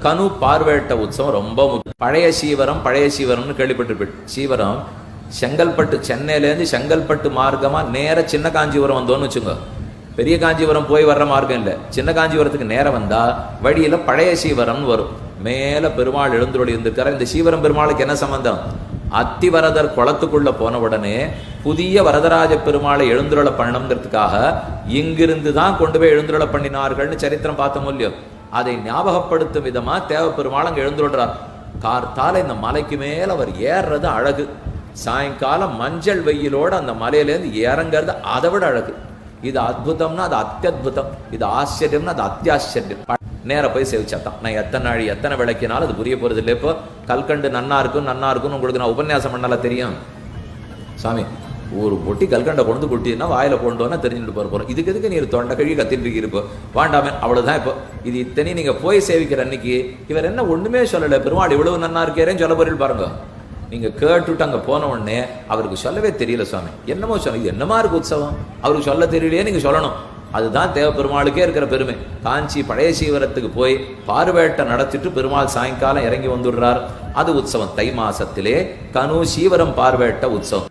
கனு பார்வேட்ட உற்சவம் ரொம்ப பழைய சீவரம்னு கேள்விப்பட்டிருப்பேன். சீவரம் செங்கல்பட்டு, சென்னையிலேருந்து செங்கல்பட்டு மார்க்கமா நேர சின்ன காஞ்சிபுரம் வந்தோன்னு வச்சுங்க. பெரிய காஞ்சிபுரம் போய் வர்ற மார்க்கம் இல்லை, சின்ன காஞ்சிபுரத்துக்கு நேரம் வந்தா வழியில பழைய சீவரம்னு வரும். மேல பெருமாள் எழுந்தருளி இருந்திருக்காரு. இந்த சீவரம் பெருமாளுக்கு என்ன சம்பந்தம்? அத்திவரதர் குளத்துக்குள்ள போன உடனே புதிய வரதராஜ பெருமாளை எழுந்துருள பண்ணணுங்கிறதுக்காக இங்கிருந்து தான் கொண்டு போய் எழுந்துருள பண்ணினார்கள்னு சரித்திரம் பார்த்த மூலியம். அதை ஞாபகப்படுத்தும் விதமா தேவ பெருமாள் அங்க எழுந்துள்ளார். கார்த்தால இந்த மலைக்கு மேல அவர் ஏறுறது அழகு. சாயங்காலம் மஞ்சள் வெயிலோட அந்த மலையிலேருந்து இறங்கிறது அதை விட அழகு. இது அற்புதம்னா அது அத்தியுதம், இது ஆச்சரியம்னா அது அத்தியாச்சரியம். நேர போய் சேவிச்சாத்தான். நான் எத்தனை விளக்கினாலும் அது புரிய போறது இல்லை. இப்போ கல்கண்டு நன்னா இருக்குன்னு உங்களுக்கு நான் உபன்யாசம் பண்ணல தெரியும். சாமி ஒரு பொட்டி கல்கண்டை கொண்டு கொட்டினா வாயில கொண்டோன்னா தெரிஞ்சுட்டு போறோம். இதுக்கு எதுக்கு நீர் தொண்டை கழுவி கத்திட்டு இருப்போம் வாண்டாமே, அவ்வளவுதான். இப்போ இது இத்தனை நீங்க போய் சேவிக்கிற அன்னைக்கு இவர் என்ன ஒண்ணுமே சொல்லல, பெருமாள் இவ்வளவு நன்னா இருக்கேன்னு சொல்ல போறீங்க பாருங்க. நீங்க கேட்டுட்டு அங்க போன உடனே அவருக்கு சொல்லவே தெரியல. சுவாமி என்னமோ சொல்ல, என்னமா இருக்கு உற்சவம், அவருக்கு சொல்ல தெரியலையே, நீங்க சொல்லணும். அதுதான் தேவ பெருமாளுக்கே இருக்கிற பெருமை. காஞ்சி பழைய சீவரத்துக்கு போய் பார்வேட்டை நடத்திட்டு பெருமாள் சாயங்காலம் இறங்கி வந்துடுறார். அது உற்சவம். தை மாசத்திலே கனு சீவரம் பார்வேட்ட உற்சவம்.